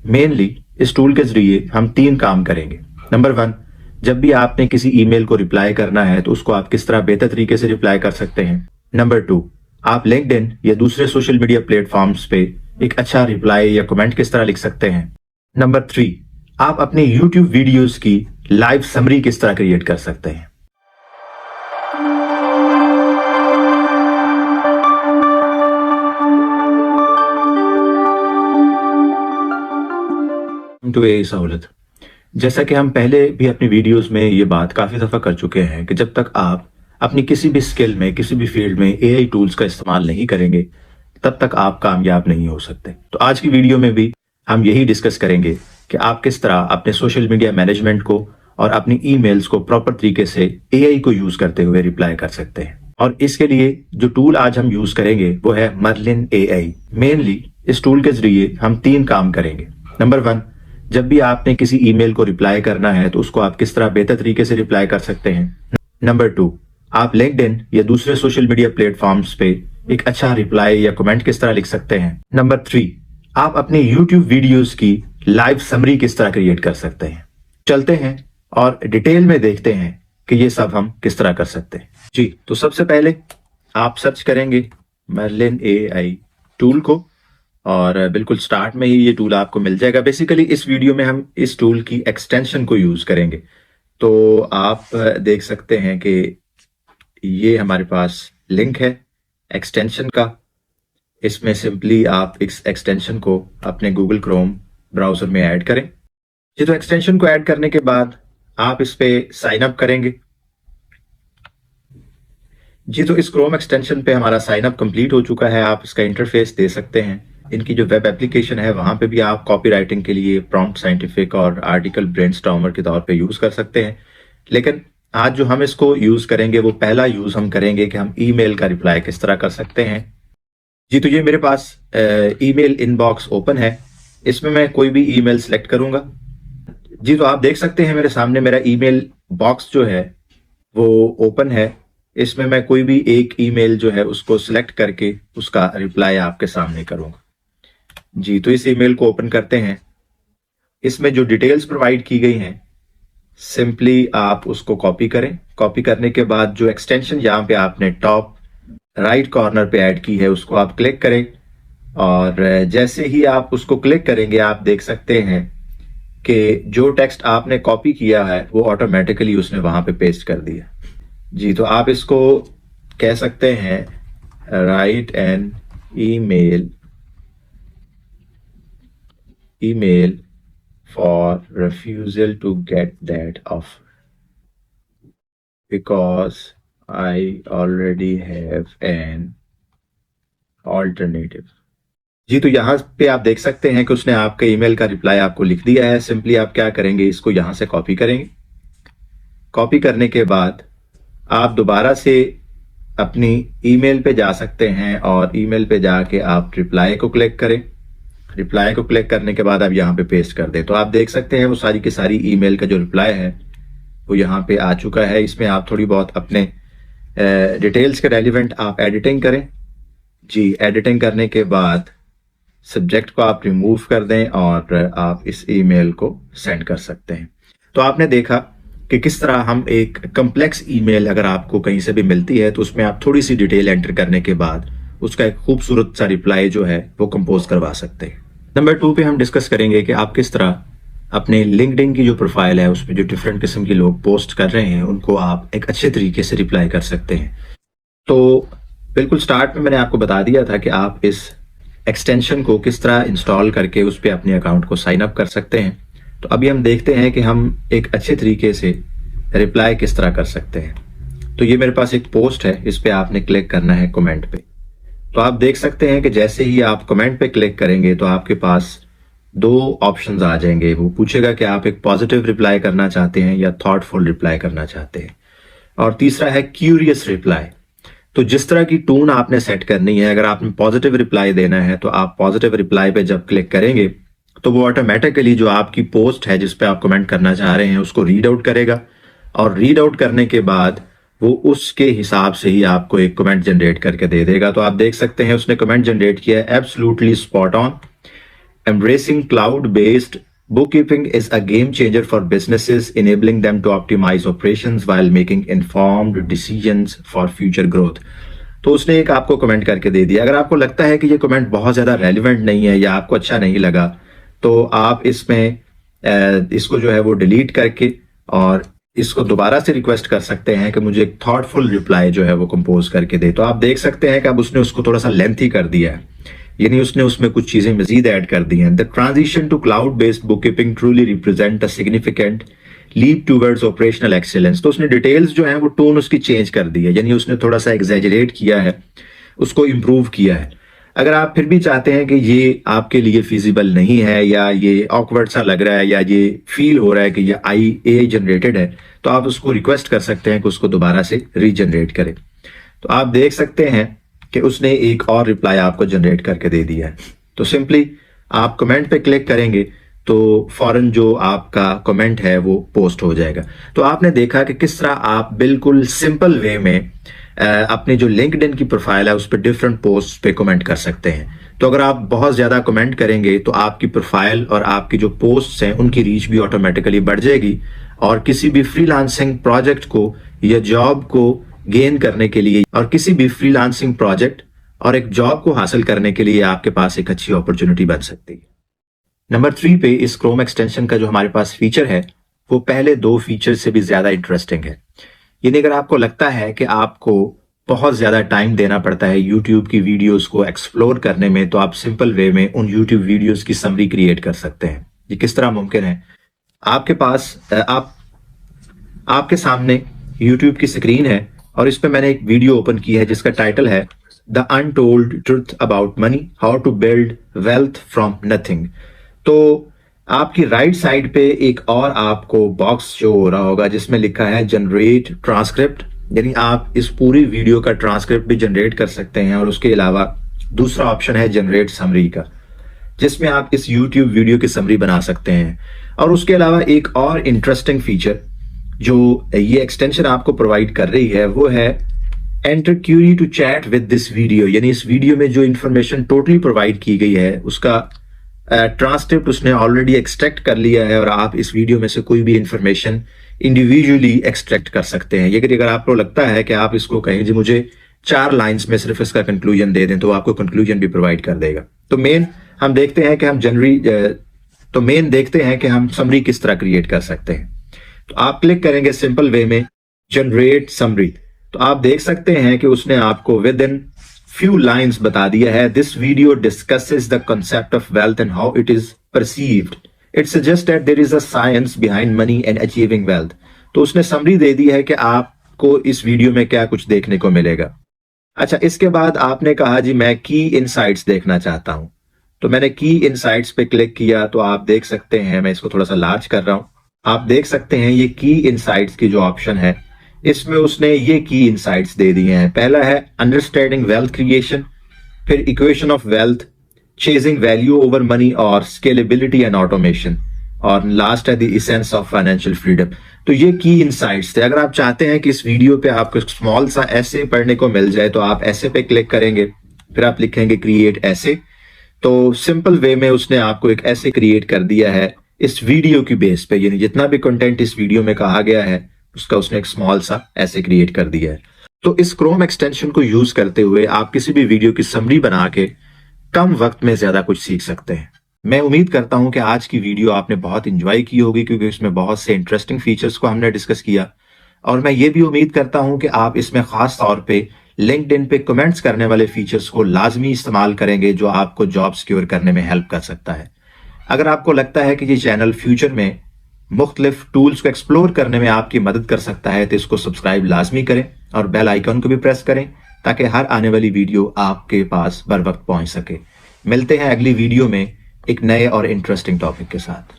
Mainly इस tool के जरिए हम 3 काम करेंगे। नंबर 1, जब भी आपने किसी ईमेल को रिप्लाई करना है तो उसको आप किस तरह बेहतर तरीके से रिप्लाई कर सकते हैं। नंबर 2, आप लिंक्डइन या दूसरे सोशल मीडिया प्लेटफॉर्म्स पे एक अच्छा रिप्लाई या कमेंट किस तरह लिख सकते हैं। नंबर 3, आप अपने YouTube वीडियोस की लाइव समरी किस तरह क्रिएट कर सकते हैं। तो ये सहूलत, जैसा कि हम पहले भी अपनी वीडियोस में ये बात काफी दफा कर चुके हैं कि जब तक आप अपनी किसी भी स्किल में, किसी भी फील्ड में AI टूल्स का इस्तेमाल नहीं करेंगे तब तक आप कामयाब नहीं हो सकते। तो आज की वीडियो में भी हम यही डिस्कस करेंगे कि आप किस तरह अपने सोशल मीडिया मैनेजमेंट को और अपनी ईमेल्स को प्रॉपर तरीके से AI को यूज करते हुए रिप्लाई कर सकते हैं। और इसके लिए जो टूल आज हम यूज करेंगे वो है मर्लिन AI। मेनली इस टूल के जरिए हम 3 काम करेंगे। नंबर 1, जब भी आपने किसी ईमेल को रिप्लाई करना है तो उसको आप किस तरह बेहतर तरीके से रिप्लाई कर सकते हैं। नंबर 2, आप लिंक्डइन या दूसरे सोशल मीडिया प्लेटफॉर्म्स पे एक अच्छा रिप्लाई या कमेंट किस तरह लिख सकते हैं। नंबर 3, आप अपने YouTube वीडियोस की लाइव समरी किस तरह क्रिएट कर सकते हैं। चलते हैं और डिटेल में देखते हैं कि ये सब हम किस तरह कर सकते हैं। जी, तो सबसे पहले आप सर्च करेंगे मर्लिन AI टूल को और बिल्कुल स्टार्ट में ही ये टूल आपको मिल जाएगा। बेसिकली इस वीडियो में हम इस टूल की एक्सटेंशन को यूज करेंगे। तो आप देख सकते हैं कि ये हमारे पास लिंक है एक्सटेंशन का। इसमें सिंपली आप इस एक्सटेंशन को अपने गूगल क्रोम ब्राउजर में ऐड करें। जी, तो एक्सटेंशन को ऐड करने के बाद आप इस पे साइन अप करेंगे। जी, तो इस क्रोम एक्सटेंशन पे हमारा साइन अप कंप्लीट हो चुका है। आप इसका इंटरफेस दे सकते हैं। इनकी जो वेब एप्लीकेशन है वहां पे भी आप कॉपी राइटिंग के लिए प्रॉम्प्ट साइंटिफिक और आर्टिकल ब्रेनस्टॉर्मर के तौर पे यूज कर सकते हैं। लेकिन आज जो हम इसको यूज करेंगे वो पहला यूज हम करेंगे कि हम ईमेल का रिप्लाई किस तरह कर सकते हैं। जी, तो ये मेरे पास ईमेल इनबॉक्स ओपन है। इसमें मैं कोई भी ईमेल सेलेक्ट करूंगा। जी, तो आप देख सकते हैं मेरे सामने मेरा ईमेल बॉक्स जो है वो ओपन है। इसमें मैं कोई भी एक ईमेल जो है उसको सिलेक्ट करके उसका रिप्लाई आपके सामने करूंगा। जी, तो इस ईमेल को ओपन करते हैं। इसमें जो डिटेल्स प्रोवाइड की गई हैं सिंपली आप उसको कॉपी करें। कॉपी करने के बाद जो एक्सटेंशन यहाँ पे आपने टॉप राइट कॉर्नर पे ऐड की है उसको आप क्लिक करें और जैसे ही आप उसको क्लिक करेंगे आप देख सकते हैं कि जो टेक्स्ट आपने कॉपी किया है वो ऑटोमेटिकली उसने वहां पे पेस्ट कर दिया। जी, तो आप इसको कह सकते हैं write an email for refusal to get that offer because I already have an alternative। जी, तो यहाँ पे आप देख सकते हैं कि उसने आपके ईमेल का रिप्लाई आपको लिख दिया है। सिंपली आप क्या करेंगे, इसको यहाँ से कॉपी करेंगे। कॉपी करने के बाद आप दोबारा से अपनी ईमेल पे जा सकते हैं और ईमेल पे जाके आप रिप्लाई को क्लिक करें। रिप्लाई को क्लिक करने के बाद आप यहाँ पे पेस्ट कर दें। तो आप देख सकते हैं वो सारी की सारी ईमेल का जो रिप्लाई है वो यहाँ पे आ चुका है। इसमें आप थोड़ी बहुत अपने डिटेल्स के रेलिवेंट आप एडिटिंग करें। जी, एडिटिंग करने के बाद सब्जेक्ट को आप रिमूव कर दें और आप इस ईमेल को सेंड कर सकते हैं। तो आपने देखा कि किस तरह हम एक कम्प्लेक्स ईमेल अगर आपको कहीं से भी मिलती है तो उसमें आप थोड़ी सी डिटेल एंटर करने के बाद उसका एक खूबसूरत सा रिप्लाई जो है वो कंपोज करवा सकते हैं। नंबर 2 पे हम डिस्कस करेंगे कि आप किस तरह अपने लिंक्डइन की जो प्रोफाइल है उसमें जो डिफरेंट किस्म के लोग पोस्ट कर रहे हैं उनको आप एक अच्छे तरीके से रिप्लाई कर सकते हैं। तो बिल्कुल स्टार्ट में मैंने आपको बता दिया था कि आप इस एक्सटेंशन को किस तरह इंस्टॉल करके उस पर अपने अकाउंट को साइन अप कर सकते हैं। तो अभी हम देखते हैं कि हम एक अच्छे तरीके से रिप्लाई किस तरह कर सकते हैं। तो ये मेरे पास एक पोस्ट है, इस पर आपने क्लिक करना है कमेंट पे। तो आप देख सकते हैं कि जैसे ही आप कमेंट पे क्लिक करेंगे तो आपके पास 2 ऑप्शंस आ जाएंगे। वो पूछेगा कि आप एक पॉजिटिव रिप्लाई करना चाहते हैं या थॉटफुल रिप्लाई करना चाहते हैं, और तीसरा है क्यूरियस रिप्लाई। तो जिस तरह की टोन आपने सेट करनी है, अगर आपने पॉजिटिव रिप्लाई देना है तो आप पॉजिटिव रिप्लाई पे जब क्लिक करेंगे तो वो ऑटोमेटिकली जो आपकी पोस्ट है जिस पे आप कमेंट करना चाह रहे हैं उसको रीड आउट करेगा, और रीड आउट करने के बाद वो उसके हिसाब से ही आपको एक कमेंट जनरेट करके दे देगा। तो आप देख सकते हैं उसने कमेंट जनरेट किया है, absolutely spot on. embracing cloud-based bookkeeping is a game changer for businesses, enabling them to optimize operations while making informed decisions for future growth. तो उसने एक आपको कमेंट करके दे दिया। अगर आपको लगता है कि ये कमेंट बहुत ज़्यादा रेलिवेंट नहीं है या आपको अच्छा नहीं लगा, तो आप इसमें इसको जो है वो डिलीट करके और इसको दोबारा से रिक्वेस्ट कर सकते हैं कि मुझे एक थॉटफुल रिप्लाई जो है वो कंपोज करके दे। तो आप देख सकते हैं कि अब उसने उसको थोड़ा सा लेंथी कर दिया है, यानी उसने उसमें कुछ चीजें मजीद ऐड कर दी हैं। The transition to cloud based book keeping truly represent a significant leap towards operational excellence. तो उसने डिटेल्स जो है वो टोन उसकी चेंज कर दी है, यानी उसने थोड़ा सा एग्जैजरेट किया है, उसको इम्प्रूव किया है। अगर आप फिर भी चाहते हैं कि ये आपके लिए फिजिबल नहीं है या ये ऑकवर्ड सा लग रहा है या ये फील हो रहा है कि ये AI जनरेटेड है, तो आप उसको रिक्वेस्ट कर सकते हैं कि उसको दोबारा से रीजनरेट करें। तो आप देख सकते हैं कि उसने एक और रिप्लाई आपको जनरेट करके दे दिया है। तो सिंपली आप कमेंट पे क्लिक करेंगे तो फौरन जो आपका कमेंट है वो पोस्ट हो जाएगा। तो आपने देखा कि किस तरह आप बिल्कुल सिंपल वे में अपनी जो लिंक्डइन की प्रोफाइल है उस पर डिफरेंट पोस्ट पे कमेंट कर सकते हैं। तो अगर आप बहुत ज्यादा कमेंट करेंगे तो आपकी प्रोफाइल और आपकी जो पोस्ट्स हैं उनकी रीच भी ऑटोमेटिकली बढ़ जाएगी, और किसी भी फ्रीलांसिंग प्रोजेक्ट को या जॉब को गेन करने के लिए और किसी भी फ्रीलांसिंग प्रोजेक्ट और एक जॉब को हासिल करने के लिए आपके पास एक अच्छी अपॉर्चुनिटी बन सकती है। नंबर 3 पे इस क्रोम एक्सटेंशन का जो हमारे पास फीचर है वो पहले 2 फीचर से भी ज्यादा इंटरेस्टिंग है। यानी अगर आपको लगता है कि आपको बहुत ज्यादा टाइम देना पड़ता है यूट्यूब की वीडियोस को एक्सप्लोर करने में, तो आप सिंपल वे में उन यूट्यूब वीडियोस की समरी क्रिएट कर सकते हैं। ये किस तरह मुमकिन है? आपके पास आपके सामने यूट्यूब की स्क्रीन है और इस पे मैंने एक वीडियो ओपन की है जिसका टाइटल है the untold truth about money, how to build wealth from nothing. तो आपकी राइट साइड पे एक और आपको बॉक्स शो हो रहा होगा जिसमें लिखा है जनरेट ट्रांसक्रिप्ट, यानी आप इस पूरी वीडियो का ट्रांसक्रिप्ट भी जनरेट कर सकते हैं। और उसके अलावा दूसरा ऑप्शन है जनरेट समरी का, जिसमें आप इस यूट्यूब वीडियो की समरी बना सकते हैं। और उसके अलावा एक और इंटरेस्टिंग फीचर जो ये एक्सटेंशन आपको प्रोवाइड कर रही है वो है enter query to chat with this video, यानी इस वीडियो में जो इंफॉर्मेशन टोटली प्रोवाइड की गई है उसका ट्रांसक्रिप्ट उसने ऑलरेडी एक्सट्रैक्ट कर लिया है और आप इस वीडियो में से कोई भी इंफॉर्मेशन इंडिविजुअली एक्सट्रैक्ट कर सकते हैं। ये अगर आपको लगता है कि आप इसको कहें जी मुझे 4 लाइंस में सिर्फ इसका कंक्लूजन दे दें, तो आपको कंक्लूजन भी प्रोवाइड कर देगा। तो मेन देखते हैं कि हम समरी किस तरह क्रिएट कर सकते हैं। तो आप क्लिक करेंगे सिंपल वे में जनरेट समरी, तो आप देख सकते हैं कि उसने आपको विद इन few lines बता दिया है। This video discusses the concept of wealth and how it is perceived. It suggests that there is a science behind money and achieving wealth. तो उसने समरी दे दी है कि आपको इस वीडियो में क्या कुछ देखने को मिलेगा। अच्छा, इसके बाद आपने कहा जी मैं की इनसाइट्स देखना चाहता हूं, तो मैंने की इनसाइट्स पे क्लिक किया। तो आप देख सकते हैं, मैं इसको थोड़ा सा लार्ज कर रहा हूं, आप देख सकते हैं ये की इनसाइट्स की जो ऑप्शन है इसमें उसने ये की इनसाइट्स दे दिए हैं। पहला है अंडरस्टैंडिंग वेल्थ क्रिएशन, फिर equation of wealth, chasing value over money और स्केलेबिलिटी एंड ऑटोमेशन, और लास्ट है the essence of financial freedom. तो ये की इनसाइट्स थे। अगर आप चाहते हैं कि इस वीडियो पे आपको स्मॉल सा ऐसे पढ़ने को मिल जाए तो आप ऐसे पे क्लिक करेंगे, फिर आप लिखेंगे क्रिएट ऐसे। तो सिंपल वे में उसने आपको एक ऐसे क्रिएट कर दिया है इस वीडियो की बेस पे, यानी जितना भी कंटेंट इस वीडियो में कहा गया है उसका उसने एक स्मॉल सा ऐसे क्रिएट कर दिया है। तो इस क्रोम एक्सटेंशन को यूज करते हुए आप किसी भी वीडियो की समरी बना के कम वक्त में ज्यादा कुछ सीख सकते हैं। मैं उम्मीद करता हूं कि आज की वीडियो आपने बहुत इंजॉय की होगी, क्योंकि इसमें बहुत से इंटरेस्टिंग फीचर्स को हमने डिस्कस किया। और मैं ये भी उम्मीद करता हूं कि आप इसमें खास तौर पे लिंक्डइन पे कमेंट्स करने वाले फीचर्स को लाजमी इस्तेमाल करेंगे, जो आपको जॉब सिक्योर करने में हेल्प कर सकता है। अगर आपको लगता है कि ये चैनल फ्यूचर में मुख्तलिफ टूल्स को एक्सप्लोर करने में आपकी मदद कर सकता है, तो इसको सब्सक्राइब लाजमी करें और बेल आइकन को भी प्रेस करें ताकि हर आने वाली वीडियो आपके पास बर वक्त पहुंच सके। मिलते हैं अगली वीडियो में एक नए और इंटरेस्टिंग टॉपिक के साथ।